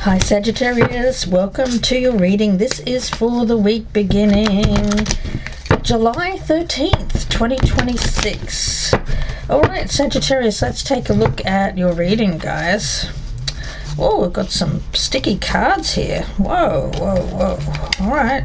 Hi Sagittarius, welcome to your reading. This is for the week beginning July 13th, 2026. Alright Sagittarius, let's take a look at your reading, guys. Oh, we've got some sticky cards here. Whoa. Alright.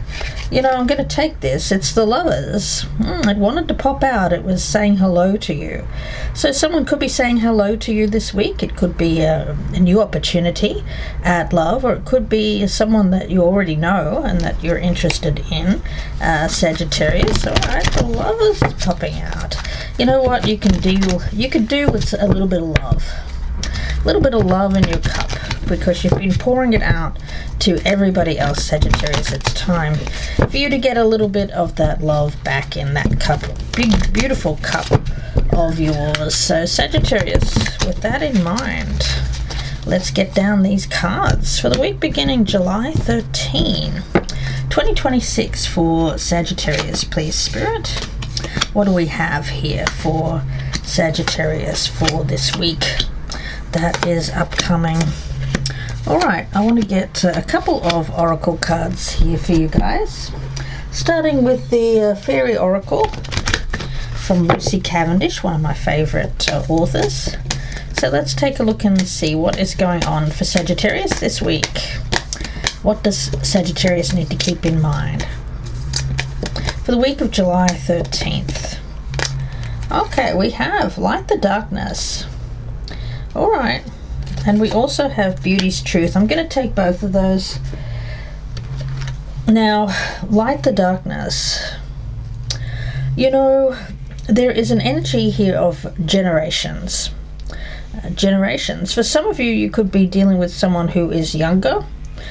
You know, I'm going to take this. It's the Lovers. It wanted to pop out. It was saying hello to you. So someone could be saying hello to you this week. It could be a new opportunity at love, or it could be someone that you already know and that you're interested in, Sagittarius. Alright, the Lovers is popping out. You know what you can do with a little bit of love. A little bit of love in your cup, because you've been pouring it out to everybody else, Sagittarius. It's time for you to get a little bit of that love back in that cup, big beautiful cup of yours. So Sagittarius, with that in mind, let's get down these cards for the week beginning July 13, 2026 for Sagittarius, please, Spirit. What do we have here for Sagittarius for this week that is upcoming? Alright, I want to get a couple of oracle cards here for you guys, starting with the Fairy Oracle from Lucy Cavendish, one of my favorite authors. So let's take a look and see what is going on for Sagittarius this week. What does Sagittarius need to keep in mind for the week of July 13th? Okay, we have Light the Darkness. Alright, and we also have Beauty's Truth. I'm going to take both of those. Now, Light the Darkness. You know, there is an energy here of generations. Generations. For some of you, you could be dealing with someone who is younger.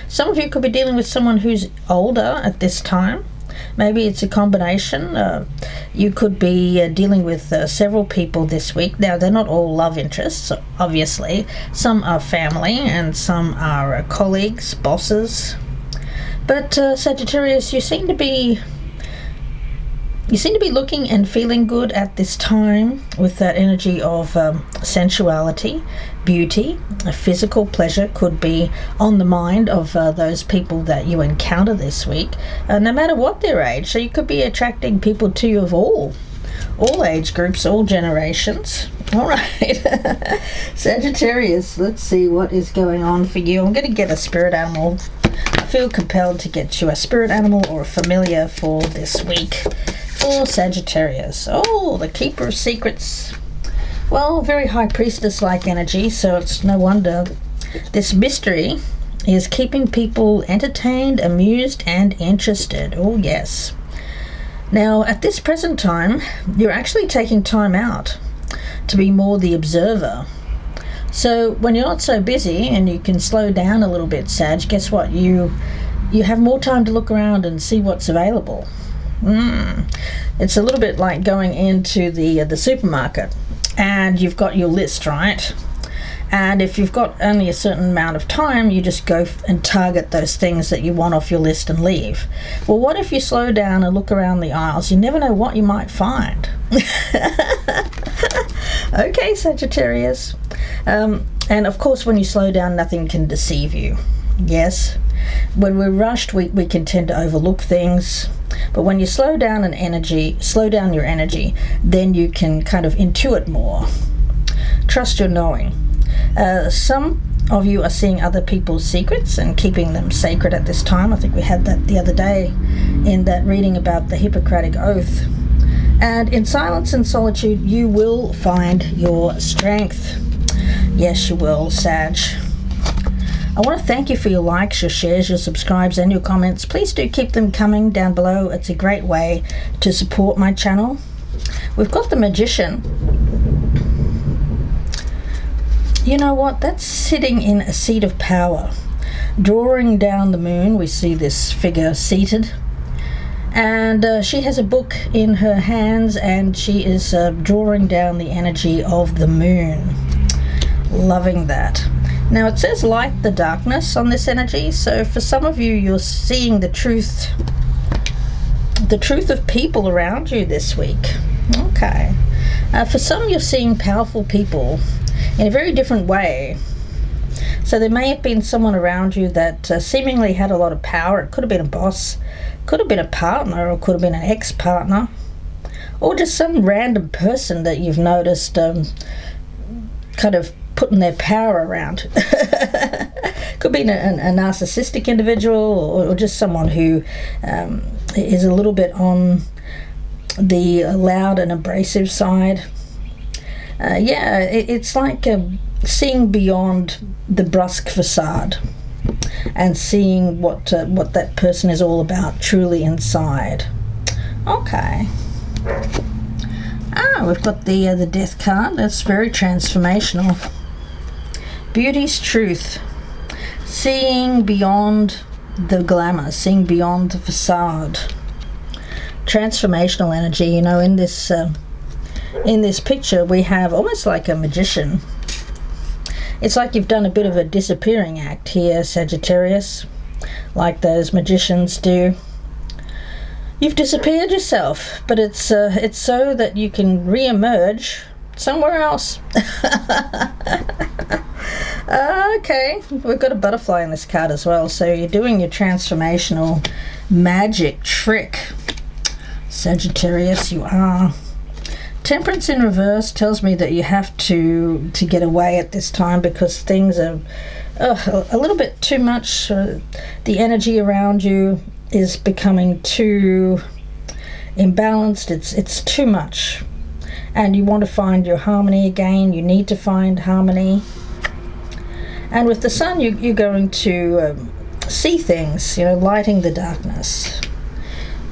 Some of you could be dealing with someone who's older at this time. Maybe it's a combination. You could be dealing with several people this week. Now, they're not all love interests, obviously. Some are family and some are colleagues, bosses. But Sagittarius, you seem to be looking and feeling good at this time with that energy of sensuality, beauty. A physical pleasure could be on the mind of those people that you encounter this week, no matter what their age. So you could be attracting people to you of all age groups, all generations. All right. Sagittarius, let's see what is going on for you. I'm going to get a spirit animal. I feel compelled to get you a spirit animal or a familiar for this week. For Sagittarius. Oh, the Keeper of Secrets. Well, very High Priestess-like energy, so it's no wonder this mystery is keeping people entertained, amused, and interested. Oh, yes. Now, at this present time, you're actually taking time out to be more the observer. So when you're not so busy and you can slow down a little bit, Sag, guess what? You have more time to look around and see what's available. It's a little bit like going into the supermarket and you've got your list, right? And if you've got only a certain amount of time, you just go and target those things that you want off your list and leave. Well, what if you slow down and look around the aisles? You never know what you might find. Okay, Sagittarius. And of course, when you slow down, nothing can deceive you. Yes, when we're rushed, we can tend to overlook things. But when you slow down your energy, then you can kind of intuit more. Trust your knowing. Some of you are seeing other people's secrets and keeping them sacred at this time. I think we had that the other day in that reading about the Hippocratic Oath. And in silence and solitude, you will find your strength. Yes, you will, Sag. I want to thank you for your likes, your shares, your subscribes, and your comments. Please do keep them coming down below. It's a great way to support my channel. We've got the Magician. You know what? That's sitting in a seat of power. Drawing down the moon, we see this figure seated. And she has a book in her hands, and she is drawing down the energy of the moon. Loving that. Now it says light the darkness on this energy, so for some of you, you're seeing the truth of people around you this week. Okay. For some, you're seeing powerful people in a very different way. So there may have been someone around you that seemingly had a lot of power. It could have been a boss, could have been a partner, or could have been an ex-partner, or just some random person that you've noticed kind of putting their power around. Could be a narcissistic individual, or just someone who is a little bit on the loud and abrasive side. It's like seeing beyond the brusque facade and seeing what that person is all about truly inside. Okay. We've got the Death card. That's very transformational. Beauty's truth. Seeing beyond the glamour, seeing beyond the facade. Transformational energy. You know, in this picture we have almost like a magician. It's like you've done a bit of a disappearing act here, Sagittarius, like those magicians do. You've disappeared yourself, but it's so that you can re-emerge somewhere else. Okay, we've got a butterfly in this card as well, so you're doing your transformational magic trick, Sagittarius. You are. Temperance in reverse tells me that you have to get away at this time because things are a little bit too much. The energy around you is becoming too imbalanced. It's too much, and you want to find your harmony again. You need to find harmony. And with the sun, you're going to see things, you know, lighting the darkness.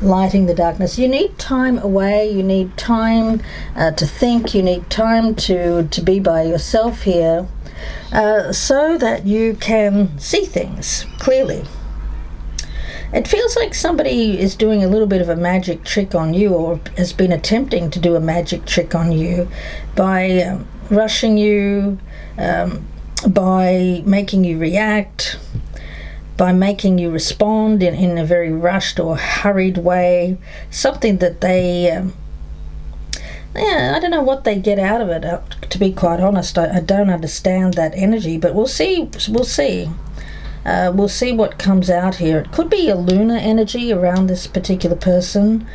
Lighting the darkness. You need time away. You need time to think. You need time to be by yourself here, so that you can see things clearly. It feels like somebody is doing a little bit of a magic trick on you, or has been attempting to do a magic trick on you by rushing you, by making you react, by making you respond in a very rushed or hurried way. Something that they, I don't know what they get out of it, to be quite honest. I don't understand that energy, but we'll see. We'll see what comes out here. It could be a lunar energy around this particular person.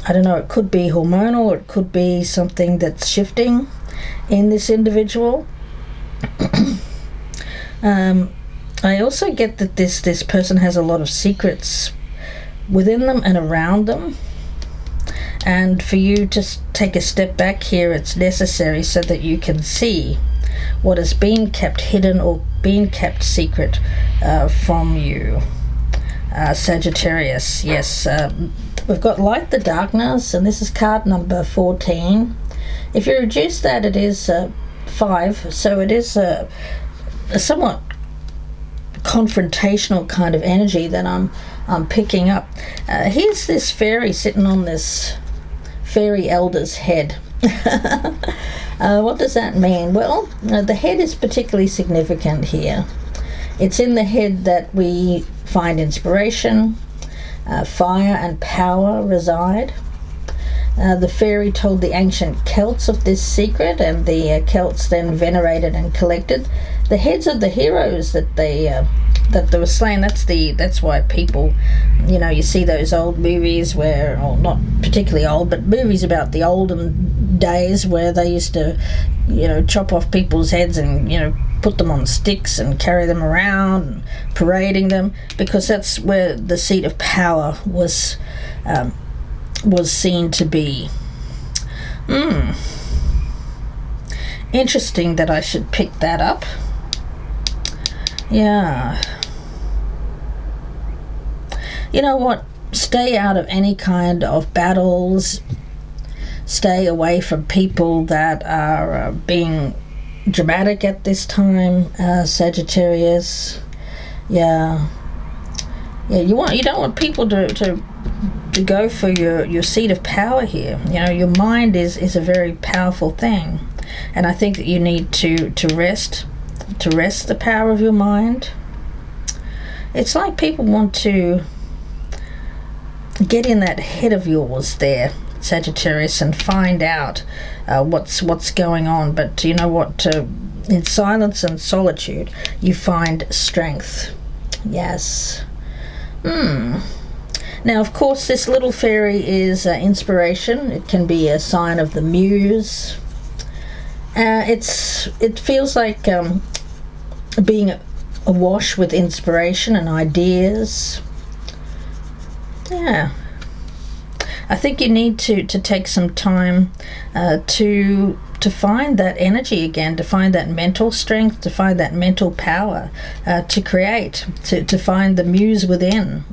I don't know, it could be hormonal, or it could be something that's shifting in this individual. I also get that this person has a lot of secrets within them and around them, and for you to take a step back here, it's necessary so that you can see what has been kept hidden or been kept secret from you, Sagittarius. Yes, we've got Light the Darkness, and this is card number 14. If you reduce that, it is 5, so it is a somewhat confrontational kind of energy that I'm picking up. Here's this fairy sitting on this fairy elder's head. What does that mean? Well, the head is particularly significant here. It's in the head that we find inspiration, fire and power reside. The fairy told the ancient Celts of this secret, and the Celts then venerated and collected the heads of the heroes that they were slain. That's why people, you know, you see those old movies where, or not particularly old, but movies about the olden days where they used to, you know, chop off people's heads and, you know, put them on sticks and carry them around and parading them, because that's where the seat of power was seen to be. Interesting that I should pick that up. Yeah. You know what? Stay out of any kind of battles. Stay away from people that are being dramatic at this time, Sagittarius. Yeah. You don't want people to go for your seat of power here. You know, your mind is a very powerful thing, and I think that you need to rest the power of your mind. It's like people want to get in that head of yours there, Sagittarius, and find out what's going on. But you know what? in silence and solitude, you find strength. Yes. Now, of course, this little fairy is inspiration. It can be a sign of the muse. It feels like being awash with inspiration and ideas. Yeah. I think you need to take some time to find that energy again, to find that mental strength, to find that mental power, to create, to find the muse within,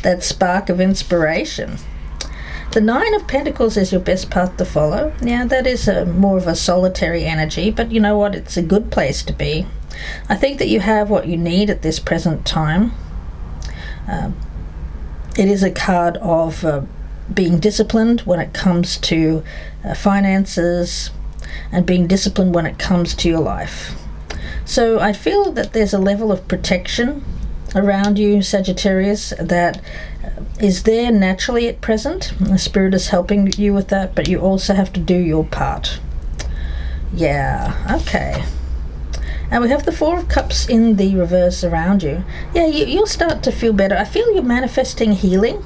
that spark of inspiration. The Nine of Pentacles is your best path to follow. Yeah, that is more of a solitary energy, but you know what? It's a good place to be. I think that you have what you need at this present time. It is a card of being disciplined when it comes to finances, and being disciplined when it comes to your life. So I feel that there's a level of protection around you, Sagittarius, that is there naturally at present. The Spirit is helping you with that, but you also have to do your part. Yeah, okay. And we have the Four of Cups in the reverse around you. Yeah, you'll start to feel better. I feel you're manifesting healing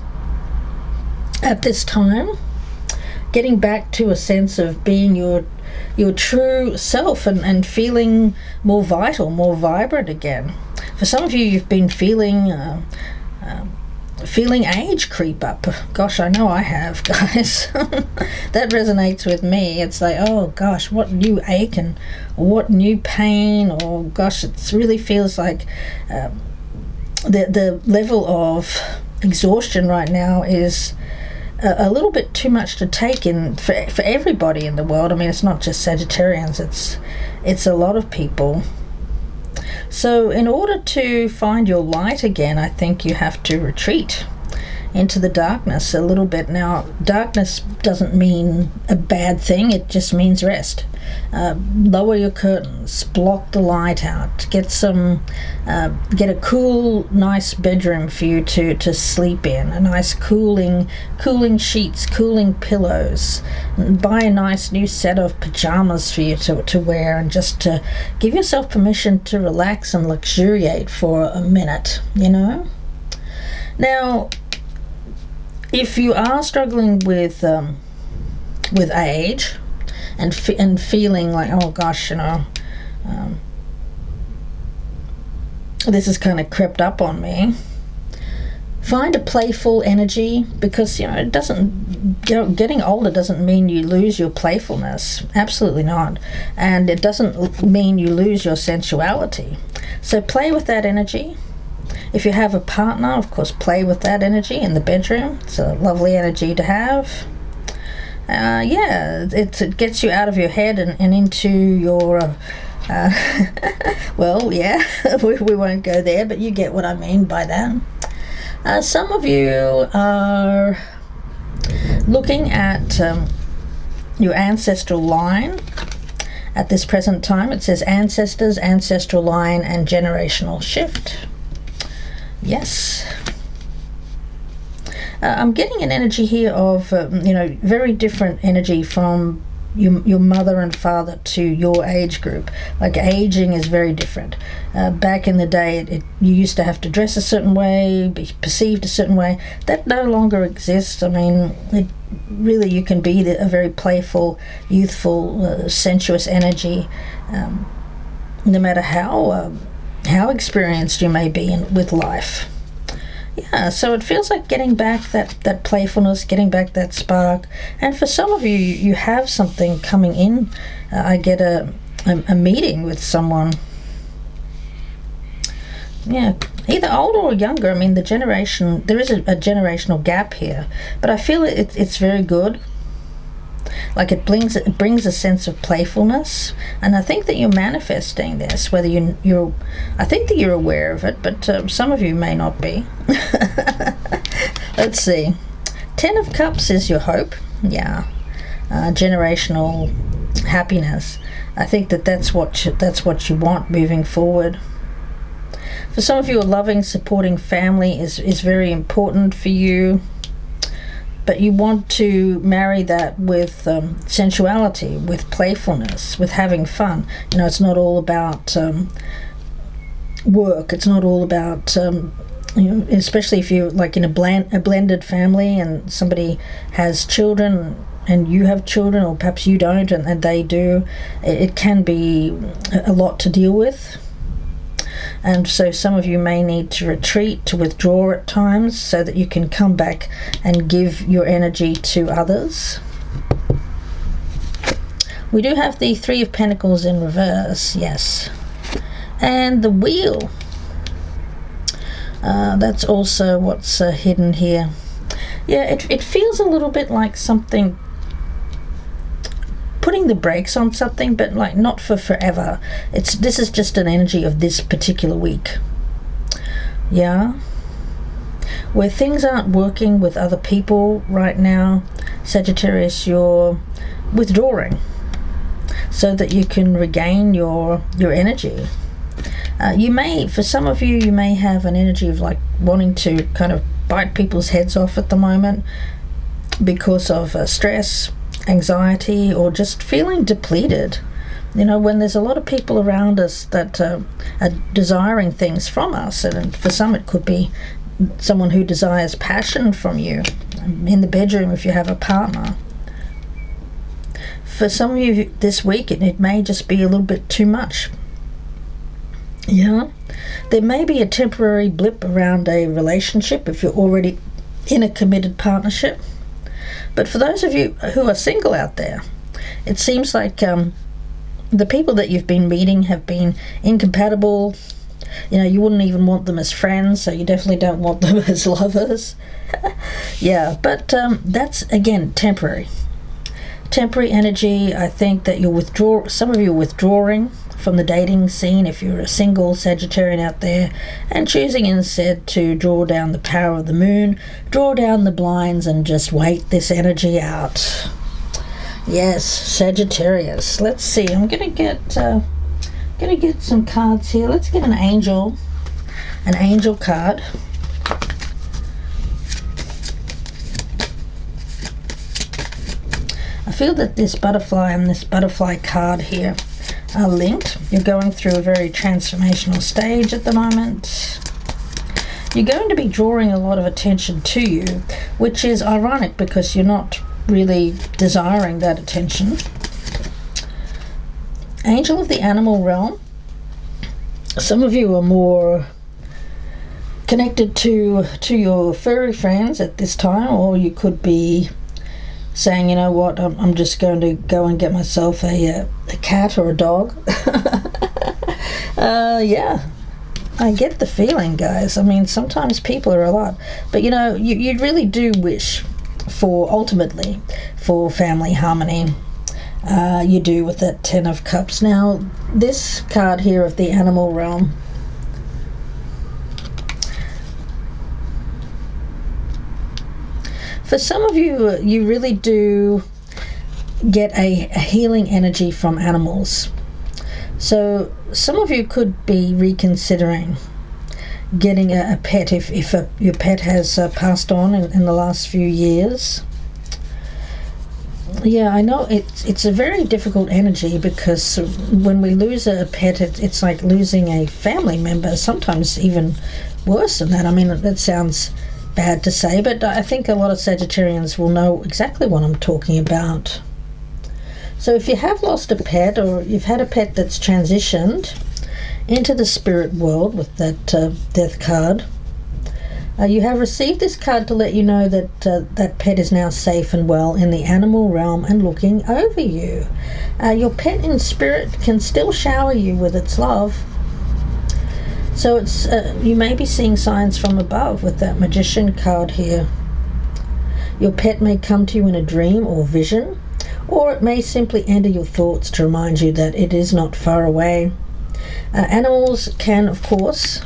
at this time, getting back to a sense of being your true self and feeling more vital, more vibrant again. For some of you, you've been feeling age creep up. Gosh, I know I have, guys. That resonates with me. It's like, oh gosh, what new ache and what new pain, or gosh, it really feels like the level of exhaustion right now is a little bit too much to take in for everybody in the world. I mean, it's not just Sagittarians, it's a lot of people. So in order to find your light again, I think you have to retreat into the darkness a little bit. Now, darkness doesn't mean a bad thing, it just means rest. Lower your curtains, block the light out, get a cool, nice bedroom for you to sleep in, a nice cooling sheets, cooling pillows. Buy a nice new set of pajamas for you to wear, and just to give yourself permission to relax and luxuriate for a minute, you know? Now, if you are struggling with age and feeling like, oh gosh, you know, this has kind of crept up on me, find a playful energy, because you know it doesn't, getting older doesn't mean you lose your playfulness, absolutely not, and it doesn't mean you lose your sensuality. So play with that energy. If you have a partner, of course, play with that energy in the bedroom. It's a lovely energy to have. Yeah, it gets you out of your head and into your well, yeah, we won't go there, but you get what I mean by that. Some of you are looking at your ancestral line at this present time. It says ancestors, ancestral line, and generational shift. Yes. I'm getting an energy here of, you know, very different energy from your mother and father to your age group. Like, aging is very different. Back in the day, you used to have to dress a certain way, be perceived a certain way. That no longer exists. I mean, really, you can be a very playful, youthful, sensuous energy, no matter how experienced you may be with life. Yeah, so it feels like getting back that playfulness, getting back that spark. And for some of you, you have something coming in. I get a meeting with someone, yeah, either older or younger. I mean, there is a generational gap here, but I feel it's very good. Like, it brings a sense of playfulness, and I think that you're manifesting this, whether I think that you're aware of it, but some of you may not be. Let's see. 10 of Cups is your hope. Yeah. Generational happiness. I think that's what you want moving forward. For some of you, a loving, supporting family is very important for you. but you want to marry that with sensuality, with playfulness, with having fun. It's not all about work. It's not all about especially if you're like in a blended family and somebody has children and you have children, or perhaps you don't and they do. It can be a lot to deal with. And so some of you may need to retreat, to withdraw at times, so that you can come back and give your energy to others. We do have the Three of Pentacles in reverse, yes. And the Wheel. That's also what's hidden here. Yeah, it feels a little bit like something putting the brakes on something, but like not for forever. This is just an energy of this particular week. Yeah, where things aren't working with other people right now, Sagittarius, you're withdrawing so that you can regain your energy. For some of you, you may have an energy of like wanting to kind of bite people's heads off at the moment because of stress, anxiety, or just feeling depleted. When there's a lot of people around us that are desiring things from us, and for some it could be someone who desires passion from you in the bedroom if you have a partner. For some of you this week, it may just be a little bit too much. Yeah, there may be a temporary blip around a relationship if you're already in a committed partnership. But for those of you who are single out there, it seems like the people that you've been meeting have been incompatible. You wouldn't even want them as friends, so you definitely don't want them as lovers. Yeah, but that's, again, temporary. Temporary energy. I think that some of you are withdrawing from the dating scene if you're a single Sagittarian out there, and choosing instead to draw down the power of the moon, draw down the blinds, and just wait this energy out. Yes, Sagittarius. Let's see. I'm gonna get some cards here. Let's get an angel card. I feel that this butterfly and this butterfly card here are linked. You're going through a very transformational stage at the moment. You're going to be drawing a lot of attention to you, which is ironic because you're not really desiring that attention. Angel of the animal realm. Some of you are more connected to your furry friends at this time, or you could be saying, you know what, I'm just going to go and get myself a cat or a dog. Yeah, I get the feeling, guys. I mean, sometimes people are a lot, but you really do wish ultimately for family harmony. You do with that 10 of Cups. Now, this card here of the animal realm, for some of you, you really do get a healing energy from animals. So some of you could be reconsidering getting a pet if your pet has passed on in the last few years. Yeah, I know it's a very difficult energy, because when we lose a pet, it's like losing a family member, sometimes even worse than that. I mean, that sounds bad to say, but I think a lot of Sagittarians will know exactly what I'm talking about. So if you have lost a pet, or you've had a pet that's transitioned into the spirit world with that death card, you have received this card to let you know that that pet is now safe and well in the animal realm and looking over you. Your pet in spirit can still shower you with its love. So it's you may be seeing signs from above with that Magician card here. Your pet may come to you in a dream or vision, or it may simply enter your thoughts to remind you that it is not far away. Animals can, of course,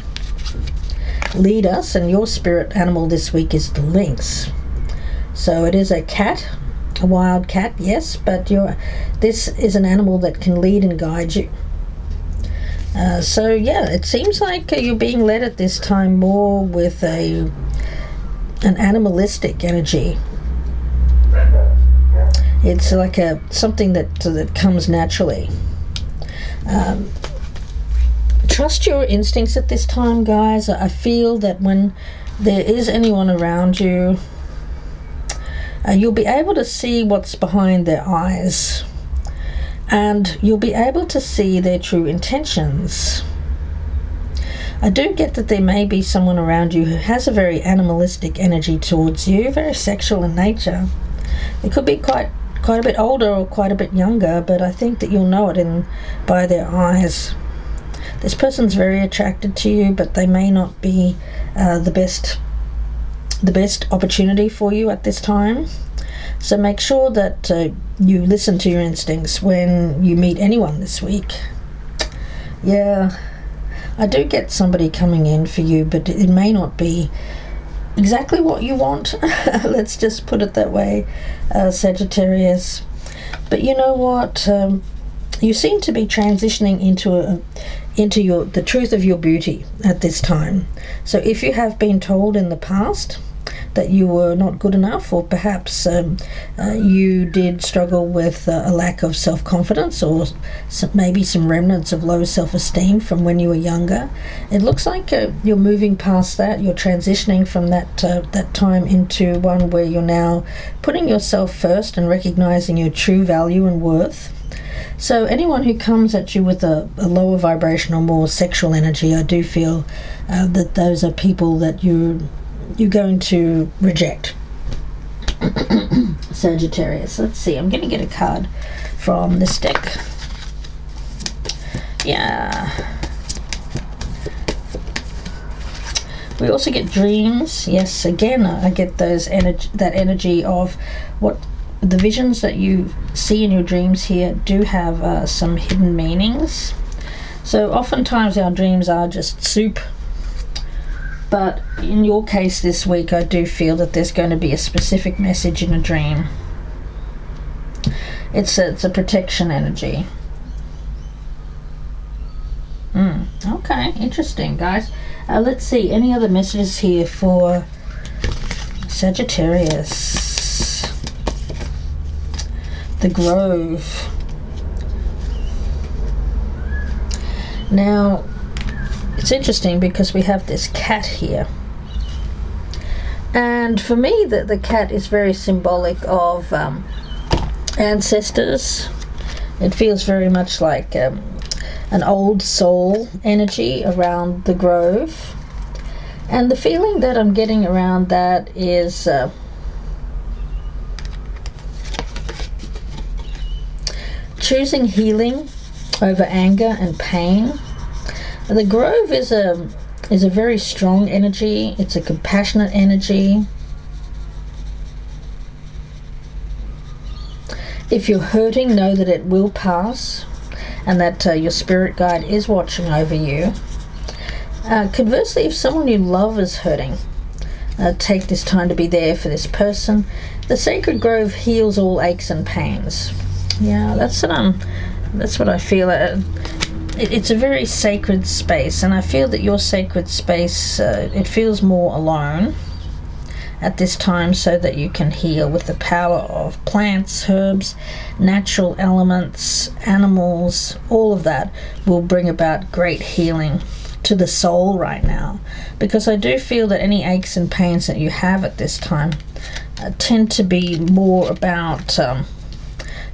lead us, and your spirit animal this week is the lynx. So it is a cat, a wild cat, yes, but this is an animal that can lead and guide you. So yeah, it seems like you're being led at this time more with an animalistic energy. It's like something that comes naturally. Trust your instincts at this time, guys. I feel that when there is anyone around you, you'll be able to see what's behind their eyes, and you'll be able to see their true intentions. I do get that there may be someone around you who has a very animalistic energy towards you, very sexual in nature. It could be quite a bit older or quite a bit younger, but I think that you'll know it by their eyes. This person's very attracted to you, but they may not be the best opportunity for you at this time. So make sure that you listen to your instincts when you meet anyone this week. Yeah, I do get somebody coming in for you, but it may not be exactly what you want. Let's just put it that way, Sagittarius. But you know what? You seem to be transitioning into the truth of your beauty at this time. So if you have been told in the past that you were not good enough, or perhaps you did struggle with a lack of self-confidence, or maybe some remnants of low self-esteem from when you were younger, it looks like you're moving past that. You're transitioning from that time into one where you're now putting yourself first and recognizing your true value and worth. So anyone who comes at you with a lower vibration or more sexual energy, I do feel that those are people that you're going to reject. Sagittarius. Let's see, I'm going to get a card from this deck. Yeah. We also get dreams. Yes, again, I get that energy of what the visions that you see in your dreams here do have some hidden meanings. So oftentimes our dreams are just soup. But in your case this week, I do feel that there's going to be a specific message in a dream. It's a protection energy. Okay, interesting, guys. Let's see, any other messages here for Sagittarius? The Grove. Now, it's interesting because we have this cat here, and for me the cat is very symbolic of ancestors. It feels very much like an old soul energy around the grove, and the feeling that I'm getting around that is choosing healing over anger and pain. The grove is a very strong energy. It's a compassionate energy. If you're hurting, know that it will pass, and that your spirit guide is watching over you. Conversely, if someone you love is hurting, take this time to be there for this person. The sacred grove heals all aches and pains. Yeah, that's what I feel. It's a very sacred space, and I feel that your sacred space, it feels more alone at this time, so that you can heal with the power of plants, herbs, natural elements, animals. All of that will bring about great healing to the soul right now, because I do feel that any aches and pains that you have at this time tend to be more about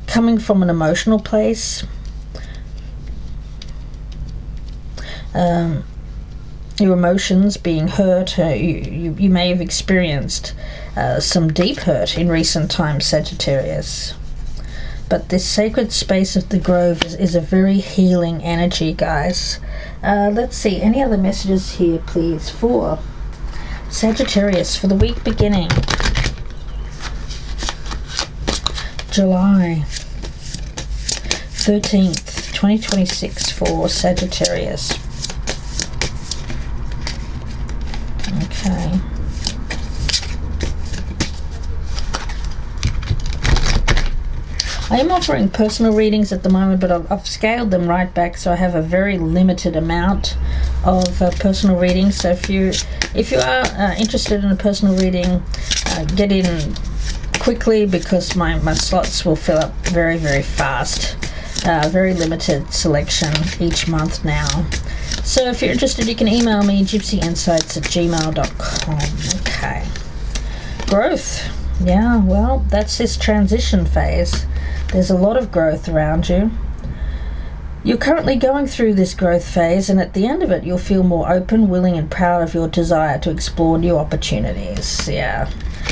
coming from an emotional place. Your emotions being hurt. You may have experienced some deep hurt in recent times, Sagittarius. But this sacred space of the grove is a very healing energy, guys. Let's see, any other messages here, please, for Sagittarius for the week beginning July 13th, 2026 for Sagittarius. Okay. I am offering personal readings at the moment, but I've scaled them right back, so I have a very limited amount of personal readings. So if you are interested in a personal reading, get in quickly because my slots will fill up very, very fast. Very limited selection each month now. So if you're interested, you can email me, gypsyinsights@gmail.com. Okay. Growth. Yeah, well, that's this transition phase. There's a lot of growth around you. You're currently going through this growth phase, and at the end of it, you'll feel more open, willing, and proud of your desire to explore new opportunities. Yeah.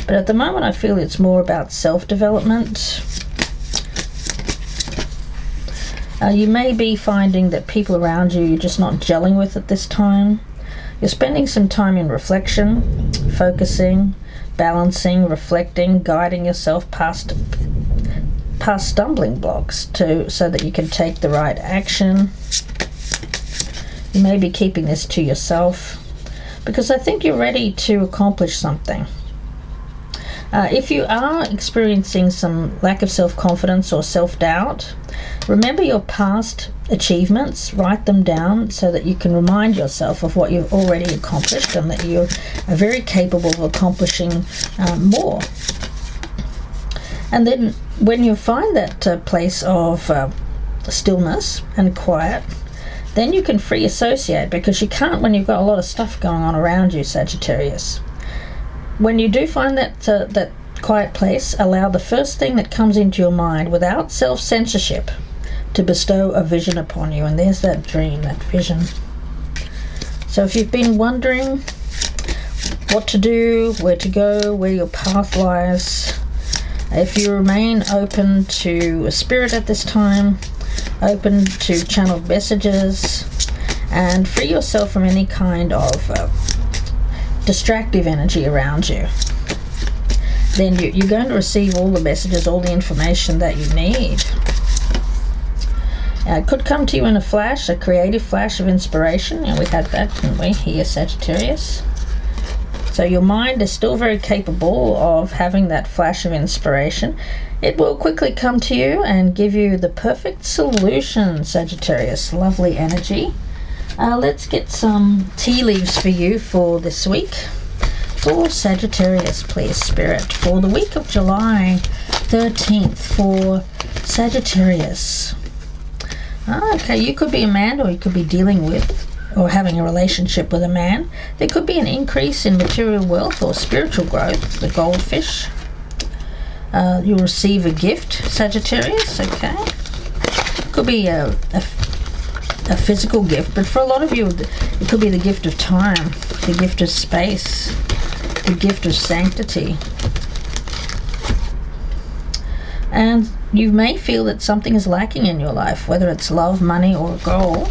But at the moment, I feel it's more about self-development. You may be finding that people around you you're just not gelling with at this time. You're spending some time in reflection, focusing, balancing, reflecting, guiding yourself past stumbling blocks so that you can take the right action. You may be keeping this to yourself because I think you're ready to accomplish something. If you are experiencing some lack of self-confidence or self-doubt, remember your past achievements, write them down so that you can remind yourself of what you've already accomplished and that you're very capable of accomplishing more. And then when you find that place of stillness and quiet, then you can free associate, because you can't when you've got a lot of stuff going on around you, Sagittarius. When you do find that quiet place, allow the first thing that comes into your mind without self-censorship to bestow a vision upon you. And there's that dream, that vision. So if you've been wondering what to do, where to go, where your path lies, if you remain open to a spirit at this time, open to channeled messages, and free yourself from any kind of distractive energy around you, then you're going to receive all the messages, all the information that you need. It could come to you in a flash, a creative flash of inspiration, and we had that, didn't we, here, Sagittarius? So your mind is still very capable of having that flash of inspiration. It will quickly come to you and give you the perfect solution, Sagittarius. Lovely energy. Let's get some tea leaves for you for this week. For Sagittarius, please, Spirit, for the week of July 13th for Sagittarius. Okay, you could be a man, or you could be dealing with or having a relationship with a man. There could be an increase in material wealth or spiritual growth, the goldfish. You'll receive a gift, Sagittarius, okay? Could be a physical gift, but for a lot of you, it could be the gift of time, the gift of space, the gift of sanctity. And you may feel that something is lacking in your life, whether it's love, money, or a goal.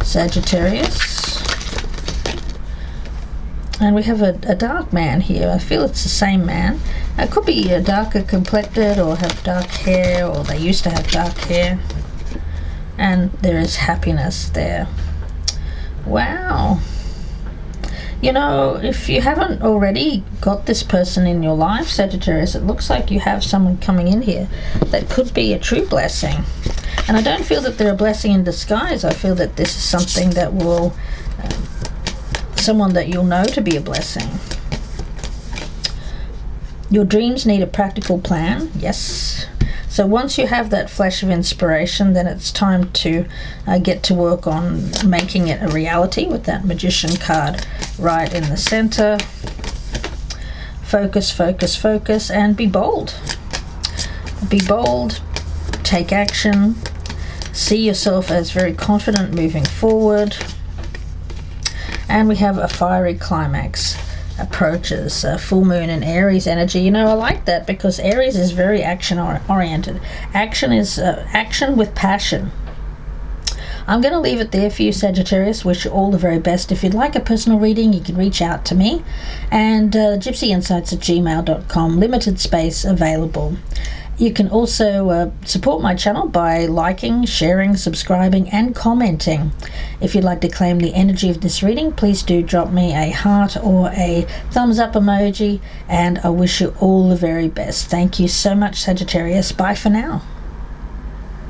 Sagittarius. And we have a dark man here. I feel it's the same man. It could be a darker complected, or have dark hair, or they used to have dark hair. And there is happiness there. Wow. You know, if you haven't already got this person in your life, Sagittarius, it looks like you have someone coming in here that could be a true blessing. And I don't feel that they're a blessing in disguise. I feel that this is something that will, someone that you'll know to be a blessing. Your dreams need a practical plan, yes. So once you have that flash of inspiration, then it's time to get to work on making it a reality with that Magician card right in the center. Focus, focus, focus, and be bold. Be bold, take action, see yourself as very confident moving forward. And we have a fiery climax approaches, full moon in Aries energy. You know, I like that because Aries is very action oriented. Action is action with passion. I'm going to leave it there for you, Sagittarius. Wish you all the very best. If you'd like a personal reading, you can reach out to me. And gypsyinsights@gmail.com. Limited space available. You can also support my channel by liking, sharing, subscribing, and commenting. If you'd like to claim the energy of this reading, please do drop me a heart or a thumbs up emoji, and I wish you all the very best. Thank you so much, Sagittarius. Bye for now.